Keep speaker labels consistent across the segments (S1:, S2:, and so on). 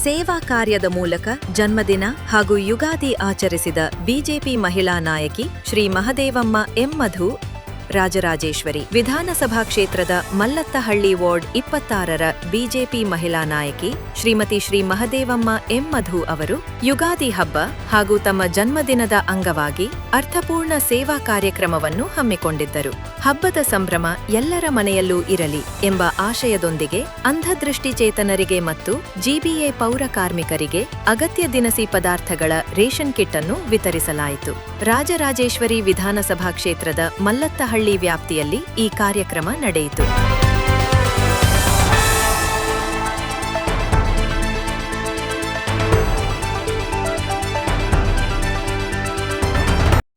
S1: ಸೇವಾ ಕಾರ್ಯದ ಮೂಲಕ ಜನ್ಮದಿನ ಹಾಗೂ ಯುಗಾದಿ ಆಚರಿಸಿದ ಬಿಜೆಪಿ ಮಹಿಳಾ ನಾಯಕಿ ಶ್ರೀ ಮಹದೇವಮ್ಮ ಎಂ ಮಧು ರಾಜರಾಜೇಶ್ವರಿ. ವಿಧಾನಸಭಾ ಕ್ಷೇತ್ರದ ಮಲ್ಲತ್ತಹಳ್ಳಿ ವಾರ್ಡ್ 26ರ ಬಿಜೆಪಿ ಮಹಿಳಾ ನಾಯಕಿ ಶ್ರೀಮತಿ ಶ್ರೀ ಮಹದೇವಮ್ಮ ಎಂ ಮಧು ಅವರು ಯುಗಾದಿ ಹಬ್ಬ ಹಾಗೂ ತಮ್ಮ ಜನ್ಮದಿನದ ಅಂಗವಾಗಿ ಅರ್ಥಪೂರ್ಣ ಸೇವಾ ಕಾರ್ಯಕ್ರಮವನ್ನು ಹಮ್ಮಿಕೊಂಡಿದ್ದರು. ಹಬ್ಬದ ಸಂಭ್ರಮ ಎಲ್ಲರ ಮನೆಯಲ್ಲೂ ಇರಲಿ ಎಂಬ ಆಶಯದೊಂದಿಗೆ ಅಂಧದೃಷ್ಟಿಚೇತನರಿಗೆ ಮತ್ತು ಜಿಬಿಎ ಪೌರ ಕಾರ್ಮಿಕರಿಗೆ ಅಗತ್ಯ ದಿನಸಿ ಪದಾರ್ಥಗಳ ರೇಷನ್ ಕಿಟ್ ಅನ್ನು ವಿತರಿಸಲಾಯಿತು. ರಾಜರಾಜೇಶ್ವರಿ ವಿಧಾನಸಭಾ ಕ್ಷೇತ್ರದ ಮಲ್ಲತ್ತಹಳ್ಳಿ ವ್ಯಾಪ್ತಿಯಲ್ಲಿ ಈ ಕಾರ್ಯಕ್ರಮ ನಡೆಯಿತು.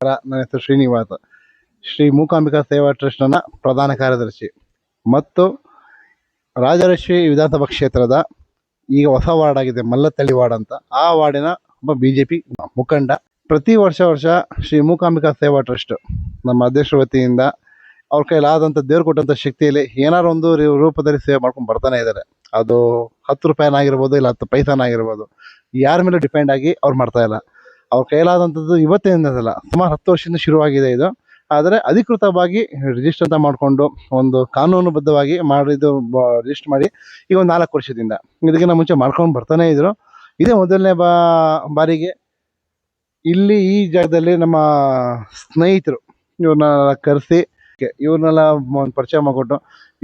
S2: ನನ್ನ ಹೆಸರು ಶ್ರೀನಿವಾಸ, ಶ್ರೀ ಮೂಕಾಂಬಿಕಾ ಸೇವಾ ಟ್ರಸ್ಟ್ನ ಪ್ರಧಾನ ಕಾರ್ಯದರ್ಶಿ ಮತ್ತು ರಾಜರಾಜೇಶ್ವರಿ ವಿಧಾನಸಭಾ ಕ್ಷೇತ್ರದ ಈಗ ಹೊಸ ವಾರ್ಡ್ ಆಗಿದೆ ಮಲ್ಲತ್ತಹಳ್ಳಿ ವಾರ್ಡ್ ಅಂತ. ಆ ವಾರ್ಡಿನ ಒಬ್ಬ ಬಿಜೆಪಿ ಮುಖಂಡ. ಪ್ರತಿ ವರ್ಷ ಶ್ರೀ ಮೂಕಾಂಬಿಕಾ ಸೇವಾ ಟ್ರಸ್ಟ್ ನಮ್ಮ ಅಧ್ಯಕ್ಷರ ವತಿಯಿಂದ ಅವ್ರ ಕೈಲಾದಂಥ ದೇವ್ರು ಕೊಟ್ಟಂಥ ಶಕ್ತಿಯಲ್ಲಿ ಏನಾರು ಒಂದು ರೂಪದಲ್ಲಿ ಸೇವೆ ಮಾಡ್ಕೊಂಡು ಬರ್ತಾನೆ ಇದ್ದಾರೆ. ಅದು 10 ರೂಪಾಯಿನಾಗಿರ್ಬೋದು, ಇಲ್ಲ 10 ಪೈಸಾನಾಗಿರ್ಬೋದು, ಯಾರ ಮೇಲೆ ಡಿಪೆಂಡ್ ಆಗಿ ಅವ್ರು ಮಾಡ್ತಾ ಇಲ್ಲ. ಅವ್ರ ಕೈಲಾದಂಥದ್ದು ಇವತ್ತಿನಿಂದಲ್ಲ, ಸುಮಾರು 10 ವರ್ಷದಿಂದ ಶುರುವಾಗಿದೆ ಇದು. ಆದರೆ ಅಧಿಕೃತವಾಗಿ ರಿಜಿಸ್ಟರ್ ಅಂತ ಮಾಡಿಕೊಂಡು ಒಂದು ಕಾನೂನುಬದ್ಧವಾಗಿ ಮಾಡಿದ್ದು ರಿಜಿಸ್ಟರ್ ಮಾಡಿ ಈಗ ಒಂದು 4 ವರ್ಷದಿಂದ, ಇದಕ್ಕಿಂತ ಮುಂಚೆ ಮಾಡ್ಕೊಂಡು ಬರ್ತಾನೆ ಇದ್ರು. ಇದೇ ಮೊದಲನೇ ಬಾರಿಗೆ ಇಲ್ಲಿ ಈ ಜಾಗದಲ್ಲಿ ನಮ್ಮ ಸ್ನೇಹಿತರು ಇವ್ರನ್ನ ಕರೆಸಿ ಇವ್ರನ್ನೆಲ್ಲ ಒಂದು ಪರಿಚಯ ಮಾಡಿಕೊಟ್ಟು,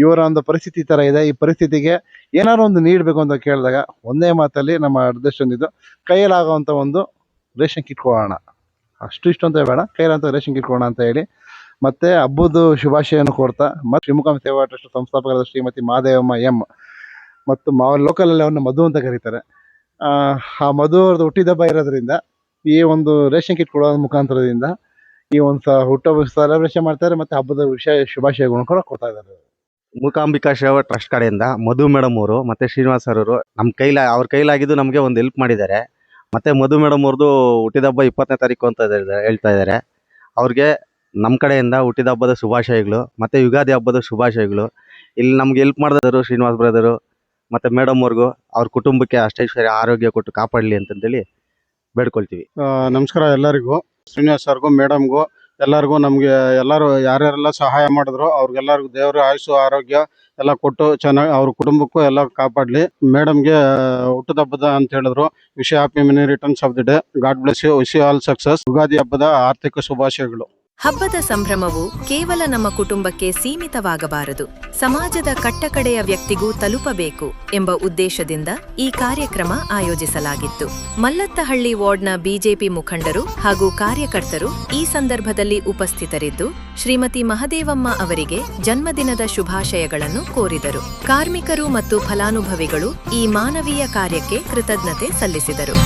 S2: ಇವರ ಒಂದು ಪರಿಸ್ಥಿತಿ ಈ ಥರ ಇದೆ, ಈ ಪರಿಸ್ಥಿತಿಗೆ ಏನಾದ್ರು ಒಂದು ನೀಡಬೇಕು ಅಂತ ಕೇಳಿದಾಗ ಒಂದೇ ಮಾತಲ್ಲಿ ನಮ್ಮ ಅಧ್ಯಕ್ಷರೊಂದಿದ್ದು ಕೈಯಲ್ಲಾಗುವಂಥ ಒಂದು ರೇಷನ್ ಕಿಟ್ ಕೊಡೋಣ, ಇಷ್ಟು ಅಂತ ಬೇಡ, ಕೈಯಲ್ಲಂತ ರೇಷನ್ ಕಿಟ್ ಕೊಡೋಣ ಅಂತ ಹೇಳಿ ಮತ್ತೆ ಹಬ್ಬದ ಶುಭಾಶಯವನ್ನು ಕೋರ್ತಾ ಮತ್ತು ಶ್ರೀ ಮೂಕಾಂಬಿಕಾ ಸೇವಾ ಟ್ರಸ್ಟ್ ಸಂಸ್ಥಾಪಕರಾದ ಶ್ರೀಮತಿ ಮಹದೇವಮ್ಮ ಎಂ ಮತ್ತು ಲೋಕಲಲ್ಲಿ ಅವ್ರನ್ನ ಮಧು ಅಂತ ಕರೀತಾರೆ. ಆ ಮಧು ಅವ್ರದ್ದು ಹುಟ್ಟಿದಬ್ಬ ಇರೋದ್ರಿಂದ ಈ ಒಂದು ರೇಷನ್ ಕಿಟ್ ಕೊಡೋದ್ರ ಮುಖಾಂತರದಿಂದ ಈ ಒಂದು ಹುಟ್ಟುಹಬ್ಬ ಸೆಲೆಬ್ರೇಷನ್ ಮಾಡ್ತಾರೆ ಮತ್ತು ಹಬ್ಬದ ಶುಭಾಶಯಗಳನ್ನು ಕೂಡ ಕೊಡ್ತಾ ಇದ್ದಾರೆ.
S3: ಮೂಕಾಂಬಿಕಾ ಸೇವಾ ಟ್ರಸ್ಟ್ ಕಡೆಯಿಂದ ಮಧು ಮೇಡಮ್ ಅವರು ಮತ್ತು ಶ್ರೀನಿವಾಸ್ ಅವರು ಅವ್ರ ಕೈಲಾಗಿದ್ದು ನಮಗೆ ಒಂದು ಹೆಲ್ಪ್ ಮಾಡಿದ್ದಾರೆ. ಮತ್ತು ಮಧು ಮೇಡಮ್ ಅವ್ರದ್ದು ಹುಟ್ಟಿದಬ್ಬ 20ನೇ ತಾರೀಕು ಅಂತ ಹೇಳ್ತಾ ಇದ್ದಾರೆ. ಅವ್ರಿಗೆ ನಮ್ಮ ಕಡೆಯಿಂದ ಹುಟ್ಟಿದಬ್ಬದ ಶುಭಾಶಯಗಳು ಮತ್ತು ಯುಗಾದಿ ಹಬ್ಬದ ಶುಭಾಶಯಗಳು. ಇಲ್ಲಿ ನಮ್ಗೆ ಹೆಲ್ಪ್ ಮಾಡಿದ್ರು ಶ್ರೀನಿವಾಸ್ ಬ್ರದರು ಮತ್ತು ಮೇಡಮ್ ಅವ್ರಿಗೂ ಅವ್ರ ಕುಟುಂಬಕ್ಕೆ ಅಷ್ಟೈಶ್ವರ್ಯ ಆರೋಗ್ಯ ಕೊಟ್ಟು ಕಾಪಾಡಲಿ ಅಂತಂದೇಳಿ ಬೇಡ್ಕೊಳ್ತೀವಿ.
S4: ನಮಸ್ಕಾರ ಎಲ್ಲರಿಗೂ, ಶ್ರೀನಿವಾಸ್ ಸರ್ಗೂ ಮೇಡಮ್ಗೂ ಎಲ್ಲರಿಗೂ, ನಮಗೆ ಎಲ್ಲರೂ ಯಾರ್ಯಾರೆಲ್ಲ ಸಹಾಯ ಮಾಡಿದ್ರು ಅವ್ರಿಗೆಲ್ಲರಿಗೂ ದೇವರು ಆಯುಸ್ಸು ಆರೋಗ್ಯ ಎಲ್ಲ ಕೊಟ್ಟು ಚೆನ್ನಾಗಿ ಅವ್ರ ಕುಟುಂಬಕ್ಕೂ ಎಲ್ಲ ಕಾಪಾಡಲಿ. ಮೇಡಮ್ಗೆ ಹುಟ್ಟುಹಬ್ಬದ ಅಂತ ಹೇಳಿದ್ರು, wish happy many returns of the day, God bless you, wish you all success. Ugadi ಹಬ್ಬದ ಆರ್ಥಿಕ ಶುಭಾಶಯಗಳು.
S1: ಹಬ್ಬದ ಸಂಭ್ರಮವು ಕೇವಲ ನಮ್ಮ ಕುಟುಂಬಕ್ಕೆ ಸೀಮಿತವಾಗಬಾರದು, ಸಮಾಜದ ಕಟ್ಟಕಡೆಯ ವ್ಯಕ್ತಿಗೂ ತಲುಪಬೇಕು ಎಂಬ ಉದ್ದೇಶದಿಂದ ಈ ಕಾರ್ಯಕ್ರಮ ಆಯೋಜಿಸಲಾಗಿತ್ತು. ಮಲ್ಲತ್ತಹಳ್ಳಿ ವಾರ್ಡ್ನ ಬಿಜೆಪಿ ಮುಖಂಡರು ಹಾಗೂ ಕಾರ್ಯಕರ್ತರು ಈ ಸಂದರ್ಭದಲ್ಲಿ ಉಪಸ್ಥಿತರಿದ್ದು ಶ್ರೀಮತಿ ಮಹದೇವಮ್ಮ ಅವರಿಗೆ ಜನ್ಮದಿನದ ಶುಭಾಶಯಗಳನ್ನು ಕೋರಿದರು. ಕಾರ್ಮಿಕರು ಮತ್ತು ಫಲಾನುಭವಿಗಳು ಈ ಮಾನವೀಯ ಕಾರ್ಯಕ್ಕೆ ಕೃತಜ್ಞತೆ ಸಲ್ಲಿಸಿದರು.